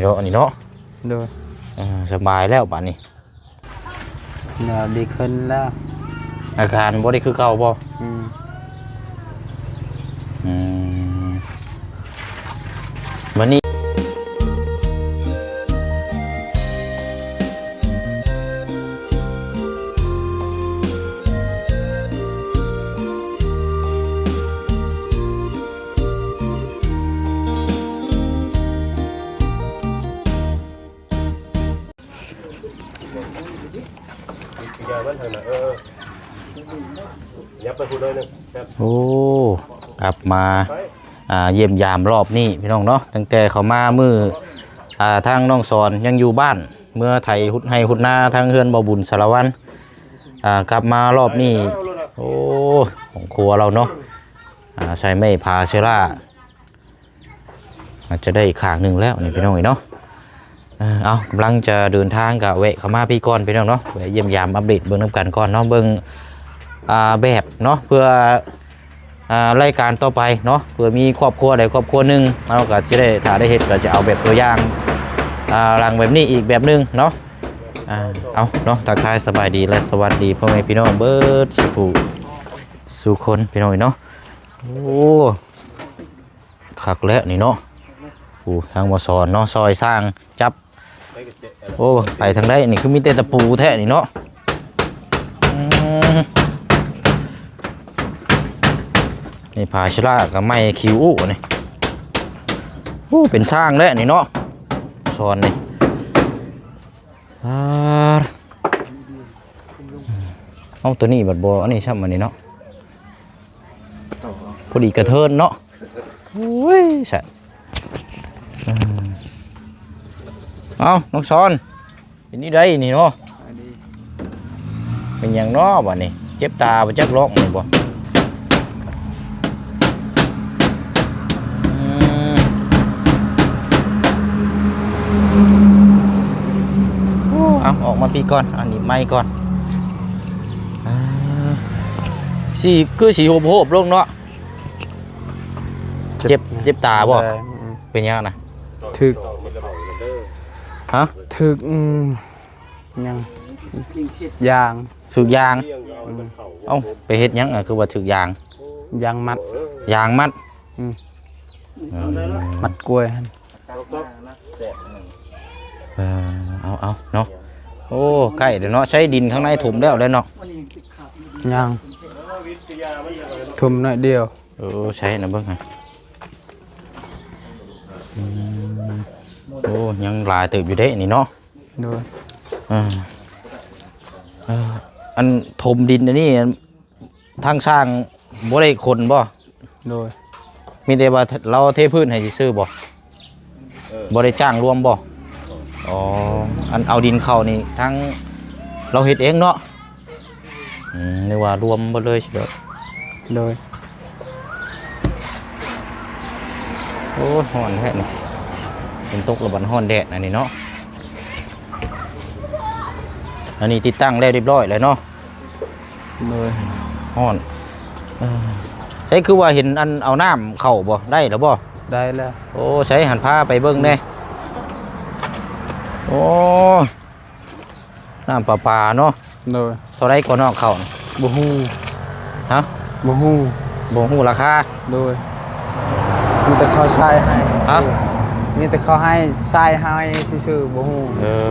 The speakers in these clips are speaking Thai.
เนาะนี่เนาะโดยสบายแล้วป่านนี้ดีขึ้นแล้วอาการบ่ได้คือเก่าบ่วันนี้โอ้กลับมาเยี่ยมยามรอบนี้พี่น้องเนาะตั้งแต่เขามามือทางน้องสอนยังอยู่บ้านเมื่อไถหุดให้หุดหน้าทางเฮือนบ่บุญสารวัตรกลับมารอบนี้โอ้ของครัวเราเนาะใช้ไม่พาเชล่าอาจจะได้อีกข้างหนึ่งแล้วนี่พี่น้องเนาะเอากำลังจะเดินทางกับเวะเข้ามาพี่ก่อนพี่น้องเนาะเวะเยี่ยมยามอัปเดตเบื้องน้ำกันก่อนเนาะเบื้องแบบเนาะเพื่อรายการต่อไปเนาะเพื่อมีครอบครัวใดครอบครัวหนึ่งเราก็จะได้ถ้าได้เห็นก็จะเอาแบบตัวอย่างหลังแบบนี้อีกแบบหนึ่งเนาะเอาเนาะทักทายสบายดีและสวัสดีพ่อแม่พี่น้องเบิร์ดสู่คนพี่น้องเนาะโอ้ขักแล้วนี่เนาะทางมาสอนเนาะซอยสร้างจับโอ้ไปทางได้นี่คือมีแต่ตะปูแท้นี่เนาะนี่พาชลากับไม้คิวนี่โอ้เป็นสร้างแล้วนี่เนาะสอนนี่เอาตัวนี้บัดบออันนี้ช่ำมันนี่เนาะพอดีกระเทินเนาะโอ้ยใช่เอาน้องซอนเป็นนี่ได้นี่เนาะเป็นอย่างเนาะบ่นี่เจ็บตาบ่จักล็อกนี่บ่เอาออกมาพี่ก่อนอันนี้ไม่ก่อนสีคือสีโหบลงเนาะเจ็บตาบ่เป็นยังนะถึกฮะถึกยังยางสึกยางเอ้าไปเฮ็ดยังคือว่าถึกยางมัดมัดกล้วยเอาเนาะโอ้ใกล้เดี๋ยวเนาะใช้ดินข้างในถมแล้วเนาะยังถมหน่อยเดียวใช้นะเบิ่งฮะโอ้ยังหลายตึกอยู่เด้นี่เนาะดูอันถมดินนี่ทางสร้างบ่ได้คนบ่โดยมีแต่ว่าเราเทพื้นให้ซื้อบ่บ่ได้จ้างรวมบ่อ๋ออันเอาดินเข้านี่ทั้งเราเฮ็ดเองเนาะนึกว่ารวมหมดเลยเฉยโดยโอ้ฮ้อนแท้นี่เป็นตกระบันฮ้อนแดดอันนี้เนาะอันนี้ติดตั้งแล้วเรียบร้อยเลยเนาะเลยฮ้อนใช่คือว่าเห็นอันเอาน้ำเข้าบ่ได้หรือบ่ได้แล้วโอ้ใช้หันผ้าไปเบิ่งแน่โอ้น้ำปลาเนาะเลยเท่าไรก่อนนอกเข้าบ่ฮู้ฮะบ่ฮู้ราคาเลยมีแต่เขาใช้ให้ฮะมีแต่เขาให้ใช้ให้ซื่อๆบ่ฮู้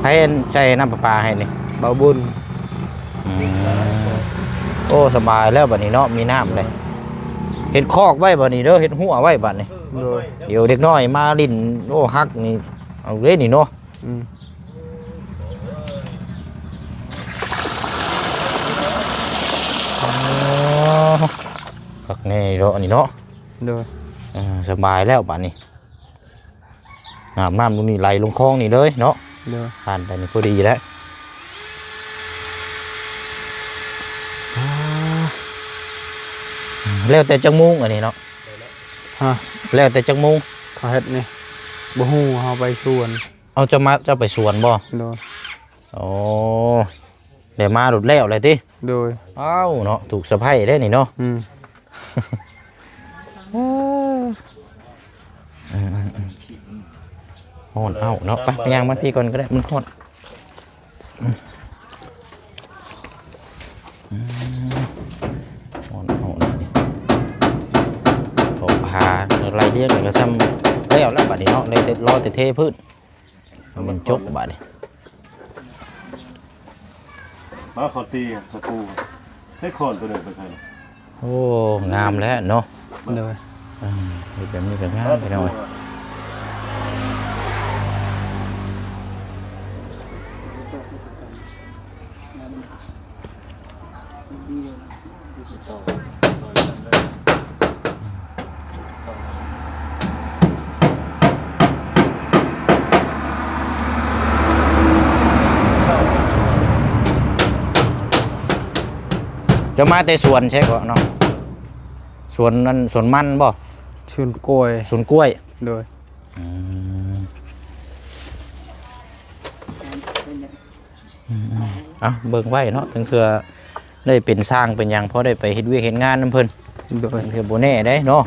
ใครใช้น้ำปลาให้นี่เบาบุญโอ้สบายแล้วบัดนี้เนาะมีน้ำเลยเห็ดคอกไว้บัดนี้เด้อเห็ดหัวไว้บัดนี้เดี๋ยวเด็กน้อยมาลิ้นโอ้ฮักนี่เอาเลยนี่เนาะคักแน่เนาะนี่เนาะสบายแล้วบัดนี้น้ำตรงนี้ไหลลงคลองนี่เลยเนาะผ่านไปนี่พอดีแล้วแล้วแต่จังมุงอันนี้เนาะแล้วแต่จังมุงเขาเฮ็ดนี่บ่ฮู้เฮาไปสวนเอาจะไปสวนบ่โอ้เดี๋ยวมาหลุดแล้วเลยติโดยเอ้าเนาะถูกสะไพร่ได้นี่เนาะ ฮอนเอ้าเนาะไปย่างมันพี่ก่อนก็ได้มันฮอนฮอนเอ้านี่ผมพาอะไรเรียกเลยก็ซ้ำแล้วบัดนี้เนาะเลยรอแต่เทพื้นมันจบบัดนี้ มาขอตีตะปูให้คอนตัวหนึ่งเป็นใคร โอ้งามแล้วเนาะ เลย แบบนี้ก็งามไปหน่อยจะมาแต่สวนใช่ก่อนเนาะสวนนั่นสวนมันบ่ ชุนกล้วย สวนกล้วย เลย เอาเบิ่งไว้เนาะทั้งเทื่อได้เป็นสร้างเป็นหยังเพราะได้ไปเฮ็ดเวียกเฮ็ดงานนำเพิ่น โดย ทั้งเทื่อบ่แน่ได้เนาะ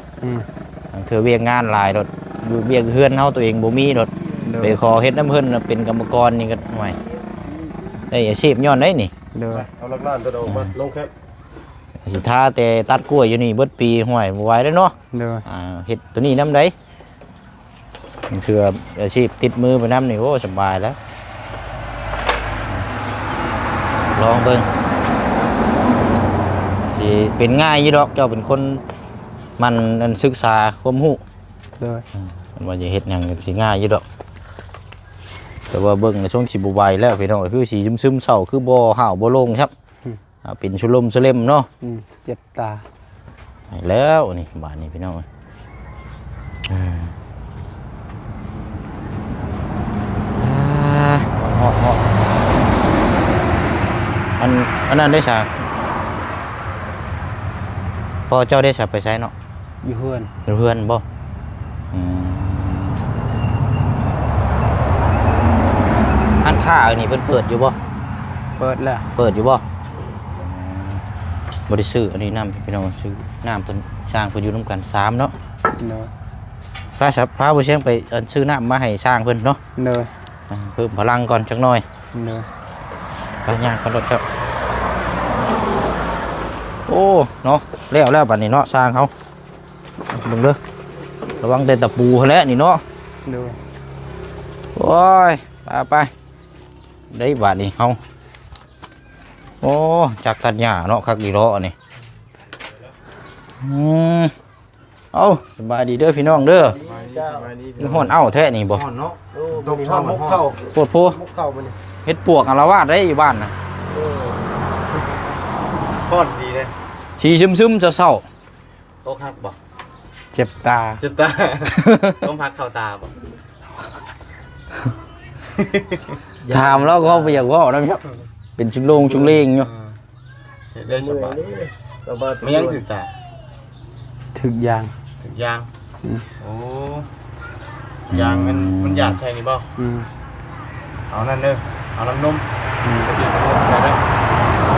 ทั้งเทื่อเวียกงานหลายดอกอยู่เวียกเฮือนเฮาตัวเองบ่มีดอก โด ไป ย ขอเฮ็ดน้ำเพิ่นน่ะเป็นกรรมกรนี่ก็ห่วยได้อาชีพย้อนได้นี่ โดย เอาลักล้านตัวออกมาลงแคป สิท่าแต่ตัดกล้วยอยู่นี่เบิดปีห่วยบ่ไหวเด้อเนาะ โดย เฮ็ดตัวนี้นำได้มันคืออาชีพติดมือไปนำนี่โอ้สบายแล้วลองเบิ่งสิเป็นง่ายอยู่ดอกเจ้าเป็นคนมันนั่นศึกษาความรู้ โดย มันว่าจะเฮ็ดหยังก็สิง่ายอยู่ดอกแต่ว่าเบิ่งในช่วงสิบ่ไหวแล้วพี่น้องก็คือสิซึมๆเศร้าคือบ่ห้าวบ่โล่งครับเป็นชุลมชุเลมเนาะ เจ็บตา แล้วนี่บ้านนี้พี่น้องเหาะอันนั้นได้ฉากพอเจ้าได้ฉากไปใช้เนาะ อยู่เฮือน เพื่อนบ่อันค่าอันนี้เพิ่นเปิดอยู่บ่ เปิดแล้ว เปิดอยู่บ่บ่ได้ซื้ออันนี้น้ำพี่น้องซื้อน้ำเพิ่นสร้างเพิ่นอยู่นำกัน3เนาะ โดย พาชับพาบ่เชียงไปซื้อน้ำมาให้สร้างเพิ่นเนาะ โดย เพิ่มพลังก่อนจักหน่อย โดย ไปย่างกันรถครับโอ้เนาะแล้วบัดนี้เนาะสร้างเขาเบิ่งเด้อระวังแต่ตะปูเขาแหล้วนี่เนาะ โดย โอ้ยไปได้บาดนี้เฮาโอ้จักตัดหญ้าเนาะคักดีเลาะนี่เอาสบายดีเด้อพี่น้องเด้อมันฮ้อนเอ้าแท้นี่บ่ ห่อนเนาะตกช่องมุกเข้า ปวดโพ มุกเข้ามัน เฮ็ดปวกอาละวาดได้อยู่บ้านน่ะ ห่อนดีเลย ชีซึมๆเศร้า โอ้คักบ่ เจ็บตา จุดตาต้องพักเข้าตาบ่ ๆถามแล้วก็บ่อยากเว้านะครับเป็นชุงเลงอยู่ เล่นสบายไม่ยังถึงตา ถึกยาง ถึงยางโอ้ยางมันหยาดใช่นี่บ่ เอานั่นเด้อเอาน้ำนมไปกินน้ำนมได้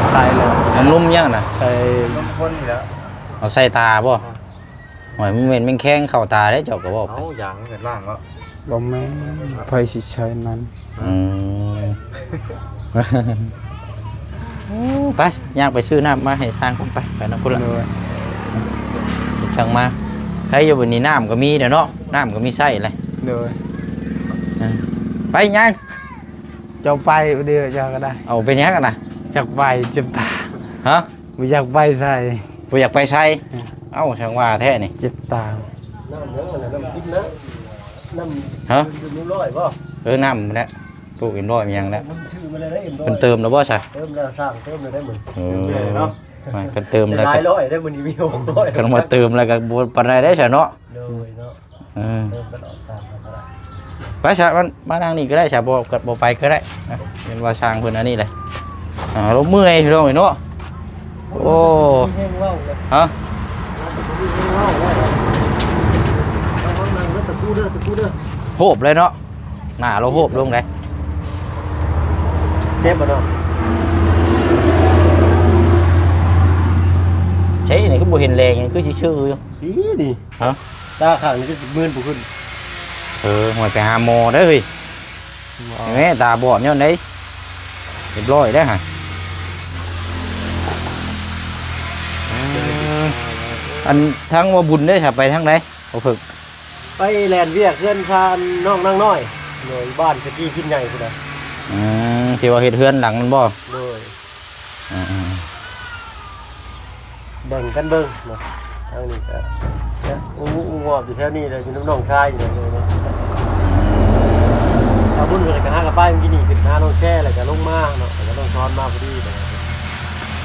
ใส่เลย มันนุ่มยังน่ะ ใส่ นมข้นนี่แล้ว เอาใส่ตาบ่หอยมันเป็นแข้งเข้าตาได้เจ้าก็บอกไป เอายางเกิดล่างแล้ว บ่แม่นไผสิใช้นั้น ไปย่างไปซื้อน้ำมาให้สร้างผมไปนะคุณละ โดย ช่างมาใครอยู่บนนี้น้ำก็มีเดี๋ยวเนาะน้ำก็มีไส้เลย โดย ไปย่าง เจ้าไปเดียวเจ้าก็ได้ เอาเป็นยังกันนะ จักไปเจ็บตา ฮะ บ่อยากไปใส่ บ่อยากไปใส่เอ้าช่างว่าแท้นี่ เจ็บตา น้ำเนื้อน้ำกินนะน้ำ ฮะ นิ้วร้อยป่ะ น้ำแล้วปลูกเอ็มร้อยมียังแล้ว น้ำชื่อมาเลยได้เอ็มร้อย เป็นเติมแล้วบ่ใช่ เติมแล้วสร้างเติมเลยได้เหมือน เนาะเป็นเติมแล้ว หลา ก็ ยร้อยได้เหมือนมี600 กันมาเติมแล้วก็บ่ปานใดได้ใช่เนาะ เลยเนาะเติมกันออกสร้างกันได้ ไปใช่มันมาทางนี้ก็ได้ใช่บ่ไปก็ได้นะเป็นว่าช่างเพิ่นอันนี้เลยเราเมื่อยพี่น้องเนาะโอ้ แห้งว่าวเลย ฮะ แห้งว่าวเลยเอาห้องนั่งแล้วตะกู้เด้อ โหบเลยเนาะหน้าเราโหบลงเลย เจ็บป่ะเนาะ ใช่นี่ก็บ่เห็นแรงยังคือชื่ออยู่ ดีดี ฮะ ตาข้างนี่ก็10,000บ่ขึ้น ใ หวยไปหาหมอเด้อเฮ้ยเห็นไหมตาบอดเนี่ยđấyเรียบร้อยได้อฮะอันทั้งว่าบุญได้อไปทั้งไหนเอาฝึก ไปแลนเวียกเพื่อนชาน้องนั่งน้อยหน่วยบ้านสกี้ขึ้นใหญ่สุดเลย ที่ว่าเฮ็ดเฮือนหลังมันบ่ เลย อืม แบ่งกันเบิ่งเนาะทางนี้ก็อู้วอบอยู่แถวนี้เลยอยู่น้องชายอยู่เลยเนาะเอาบุญเลยกันห้ากับป้ายเมื่อกี้นี่ขึ้นหาน้องแช่อะไรกันลงมาเนาะแล้วก็ต้องซ้อนมาพอดีเลย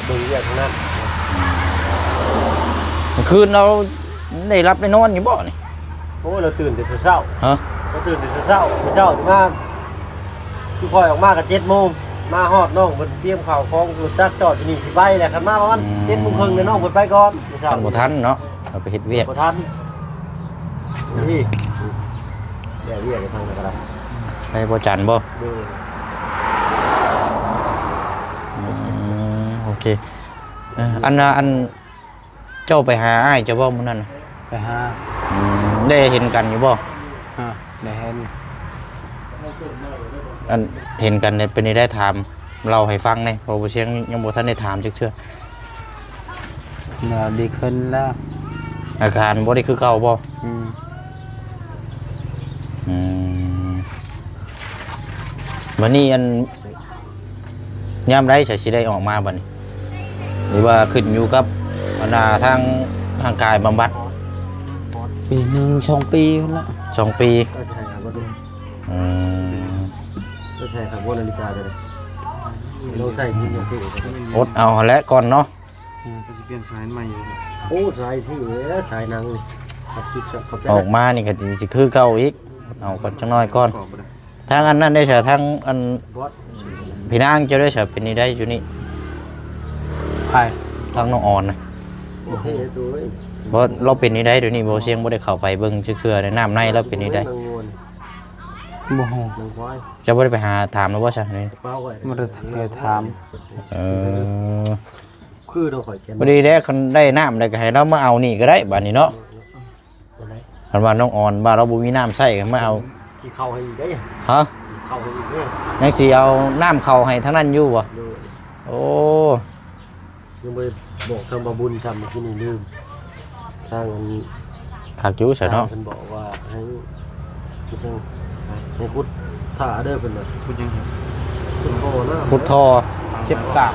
เบิ่งเวียกทางนั้น คืนเราได้รับได้นอนอยู่บ่นี่ โอ้เราตื่นแต่เช้า ฮะ เราตื่นแต่เช้ามาทุกคอยออกมากับ7 โมงมาฮอดน้องเพิ่นเตรียมข้าวของรถจักรจอดอยู่นี่สิไปแหละคันมาประมาณ7 โมงครึ่งเนี่ยน้องเพิ่นไปก่อนเช้า ทันบ่ทันเนาะเราไปเฮ็ดเวียก บ่ทันนี่เดี๋ยวเวียกไปทางไหนก็ได้ ไปบ่จันบ่ ดู โอเคอันเจ้าไปหาอ้ายเจ้าบ่มื้อนั้นน่ะ ไปหา ได้เห็นกันอยู่บ่ ฮะได้เห็น อันเห็นกันเนี่ยเป็นได้ถามเราให้ฟังเลยเพราะว่าเชียงยังบ่ทันได้ถามจักเทื่อ เดี๋ยวดีขึ้นแล้ว อาการบ่ได้คือเก่าบ่ อืม อืมวันนี้อันยามใดสิได้ออกมาบัดนี้หรือว่าขึ้นอยู่กับอันทางร่างกายบำบัด ปีหนึ่ง2 ปีพุ่นละ 2 ปี ก็ใช่ครับว่า อืม ก็ใช่ครับว่านาฬิกาเลยเราใส่ที่อย่างที่ อดเอาหั่นแหละก่อนเนาะ ก็จะเปลี่ยนสายใหม่อยู่ โอ้สายที่สายหนังนี่ขับซิกขับ ออกมานี่ก็สิคือเก่าอีกเอาก่อนจังน้อยก่อน กรอบบ่ได้ ทางอันนั้นได้เฉทางอัน บอส พี่นางเจ้าได้เฉเป็นนี่ได้อยู่นี่ ไป ทางน้องอ่อนนะ โอเคตัวเอง เพราะเราเป็นนี่ได้เดี๋ยวนี้บ่เสียงบ่ได้เข้าไปเบิ่งเชื่อๆในน้ำในเราเป็นนี่ได้ นางงวน บ่ฮู้ นางควาย จะบ่ได้ไปหาถามแล้วว่าซะนี่ เป้าไว้ บ่ได้เคยถาม เออ คือเราข่อยแกน บ่ดีได้คันได้น้ำได้ก็ให้เรามาเอานี่ก็ได้บัดนี้เนาะคันว่าน้องอ่อนว่าเราบ่มีน้ำใช้ก็มาเอา ที่เข้าให้อีกได้ ฮะ เข้าให้อีกเนี่ย ยังสิเอาน้ำเข้าให้ทั้งนั้นอยู่บ่ ดู โอ้ ยังไม่บอกทำบาบุญซ้ำที่นี่ลืมทางอัน คักอยู่ซะเนาะ ท่านบอกว่าให้ไม่ใช่ให้พุทธถ่าเด้อเป็นแบบ พูดยังไง พุทธโธนะ พุทธอ เจ็บกาก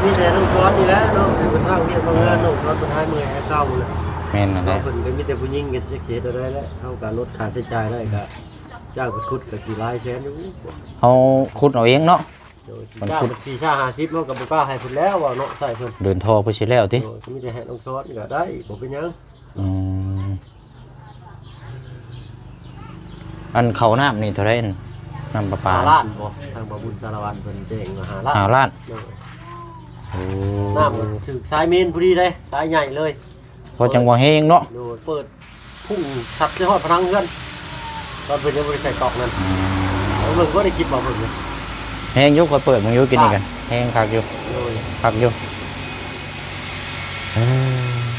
นี่แต่น้องซ้อนนี่แหละน้องเป็นทางเรียนบางงานน้องซ้อนสุดท้ายมือให้เข้าเลย แม่นนั่นแห เรา ละ เพิ่นก็มีแต่ผู้หญิงกันเสียได้แล้วเท่ากับลดค่าใช้จ่ายได้ก็จ้างพุทธกับ4 ล้านแสนอยู่ เอาขุดเอาเองเนาะ เดี๋ยวสิจ้างเป็น4 ชา50เนาะกับบ่กล้าให้เพิ่นแล้วว่าเนาะใส่เพิ่น เดินท่อไปสิแล้วติ โดยก็มีแต่ให้น้องซ้อนก็ได้บ่เป็นหยัง อืมอันเขาน้ำนี่เท่าไหร่อันน้ำประปา 5 ล้านบ่ทางบาบุญสารวัตรเพิ่นแจ้งว่า5 ล้าน 5 ล้าน เออ โอ้ น้ำถึกสายเมนพอดีเลยสายใหญ่เลย พอจังหวะแห้งเนาะ โดยเปิดพุ่งชัดที่หอดพนังเงินตอนเป็นยังบริษัทกอกนั้นแล้วมึงก็ได้คิดบอกผมเลย แห้งอยุกก็เปิดมึงอยุกินนี่กันแห้งคักอยู่ โดย คักอยู่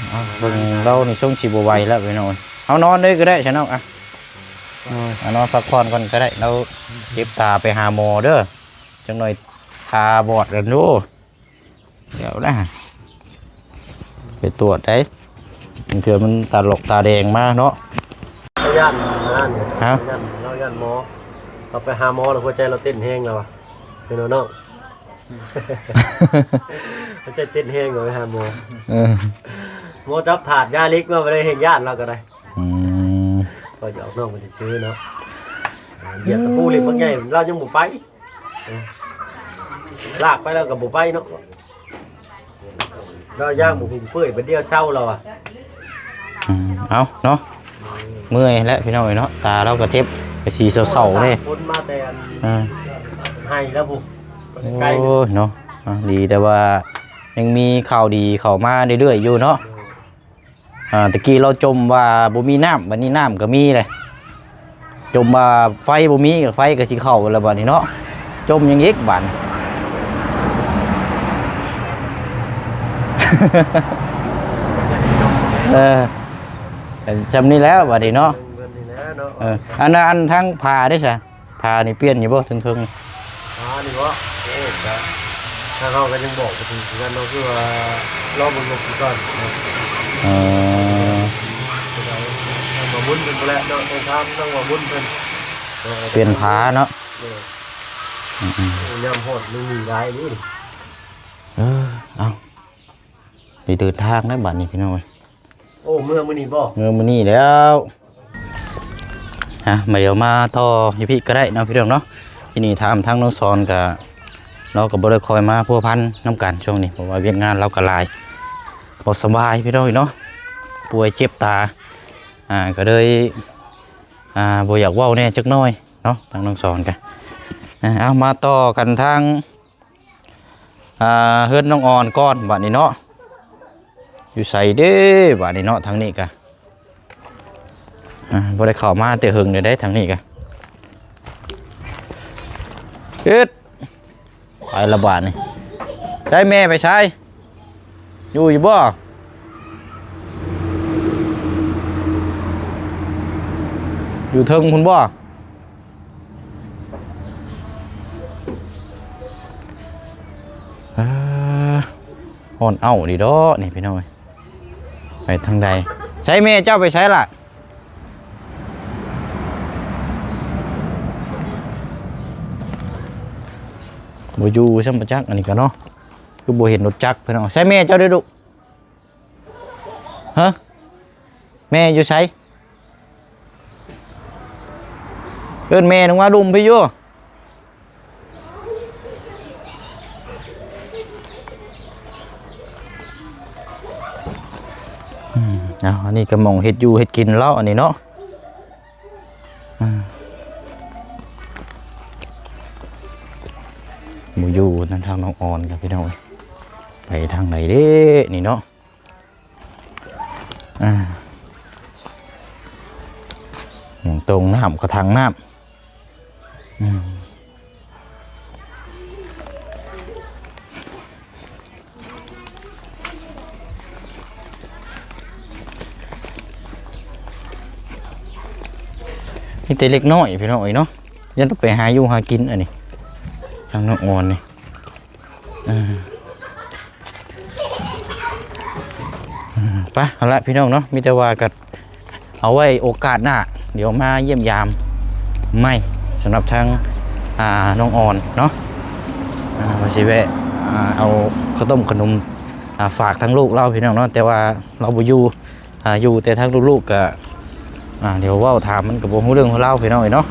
เอาเบิ่งเราในช่วงสิบไหวแล้วไปนอนเอานอนเลยก็ได้ใช่เนาะอ่ะเอานอนพักผ่อนก่อนก็ได้เราเก็บตาไปหาหมอเด้อจังหน่อยตาบอดกันดูเดี๋ยวนะไปตรวจได้มันคือมันตาหลกตาแดงมากเนาะ เราย่านนั่นเนี่ย ฮะ เราย่านหมอเราไปหาหมอเราหัวใจเราเต้นแห้งแล้วอ่ะเป็นเนาะหัวใจเต้นแห้งเลยไปหาหมอ เออ หมอจับถาดยาเล็กมาไปได้เห็นญาติเราก็ได้ อืม ก็จะออกนอกมันจะซื้อเนาะเหยียบตะปูเหล็กบางใหญ่เรายังบุไปลากไปแล้วกับบุไปเนาะเราย่างหมูหุ่นเปื่อยไปเดียวเช่าเราอ่ะ เอาเนาะเมื่อยแล้วพี่น้องเนาะตาเราก็เจ็บไปสีเศร้าๆนี่ คนมาแต่อัน อ่า ให้แล้วบุใกล้ โอ้ยเนาะอ่ะดีแต่ว่ายังมีข่าวดีเข้ามาเรื่อยๆอยู่เนาะตะกี้เราจมว่าบ่มีน้ำวันนี้น้ำก็มีเลยจมว่าไฟบ่มีก็ไฟก็สิเข้าแล้วบัดนี้เนาะจมยังอีกบัด เออจำนี่แล้วบัดนี้เนาะ เงินนี่นะเนาะ อันนั้นอันทั้งพาได้ใช่พานี่เปลี่ยนอยู่บ่ถึง นี่วะโอ้แต่ถ้าเขาก็ยังบอกไปถึงกันเราคือว่ารอบนลงก่อน เออ ต้องมาบุญเป็นแล้วเนาะต้องมาบุญเป็น เปลี่ยนพาเนาะ ยำโหดมึงมีได้ดิ เอาไปเดินทางได้บัดนี้พี่น้อย โอ้เมื่อมื้อนี้บ่ เงินมื้อนี้แล้วมาเดี๋ยวมาต่ออยู่พี่ก็ได้เนาะพี่น้องเนาะที่นี่ถามทางน้องสอนกับเราก็บ่ได้คอยมาพัวพันน้ำกันช่วงนี้เพราะว่าเวียกงานเราก็หลายบ่สบายพี่น้อยเนาะป่วยเจ็บตาก็เลยบ่อยากเว้าแน่จักหน่อยเนาะทางน้องสอนกันเอามาต่อกันทางเฮือนน้องอ่อนก่อนบัดนี้เนาะอยู่ใส่เด้บัดนี้เนาะทางนี้กะบ่ได้เข้ามาแต่หึงได้ทางนี้กะไปละบาดนี่ได้แม่ไปใช้อยู่บ่อยู่เทิงคุณบ่อ่อนเอาดีดอนี่พี่น้อยไปทางใดใช้แม่เจ้าไปใช้ล่ะบ่อยู่ซ้ำประจักอันนี้ก็เนาะคือบ่เห็นรถจักรพี่น้องใช้แม่เจ้าได้ดุฮะแม่อยู่ใช้เอิ้นแม่นึงว่าดุมพี่อยู่อันนี้ก็มองเห็ดอยู่เห็ดกินแล้วอันนี้เนาะหมูอยู่นั่นทางน้องอ่อนครับพี่น้องไปทางไหนเด้นี่เนาะอย่างตรงน้ำก็ทางน้ำนี่แต่เล็กน้อยพี่น้องเนาะยันต้องไปหาอยู่หากินอันนี้ทางน้องอ่อนนี่ไปเอาละพี่น้องเนาะมีแต่ว่ากันเอาไว้โอกาสหน้าเดี๋ยวมาเยี่ยมยามไม่สำหรับทางน้องอ่อนเนาะมาสิแวะเอาข้าวต้มขนมฝากทั้งลูกเราพี่น้องเนาะแต่ว่าเราบ่อยู่อยู่แต่ทั้งลูกๆก็เดี๋ยวว่าถามมันกับผมเรื่องของเราพี่น้องเนาะ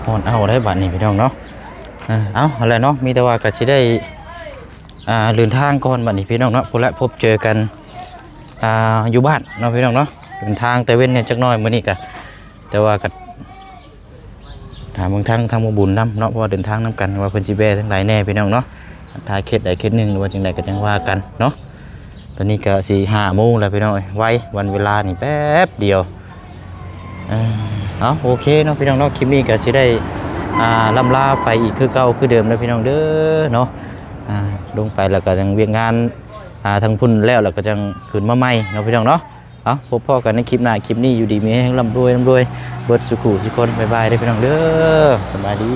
อ่อนเอาได้บัดนี้พี่น้องเนาะเอาอะไรเนาะมีแต่ว่าก็สิได้เดินทางก่อนบัดนี้พี่น้องเนาะพบและพบเจอกันอยู่บ้านเนาะพี่น้องเนาะเดินทางแต่เว้นเนี่ยจักหน่อยมื้อนี้ก็แต่ว่าก็ถามบางทางบุญนำเนาะเพราะว่าเดินทางนำกันว่าเพิ่นสิแบ่ทั้งหลายแน่พี่น้องเนาะถ่ายเคสใดเคสหนึ่งหรือว่าจังใดก็จังว่ากันเนาะตอนนี้ก็4-5 โมงแล้วพี่น้องไว้วันเวลานี่แป๊บเดียวโอเคเนาะพี่น้องเนาะคลิปนี้ก็สิได้ล่ำลาไปอีกคือเก่าคือเดิมนะพี่น้องเด้อเนาะลงไปแล้วก็จังเวียงงานทางพุ่นแล้วก็จังขึ้นมาใหม่เนาะพี่น้องเนาะพบพ่อกันในคลิปหน้าคลิปนี้อยู่ดีมีให้ร่ำรวยเบิดสุขุทุกคนบ๊ายบายเด้อพี่น้องเด้อสบายดี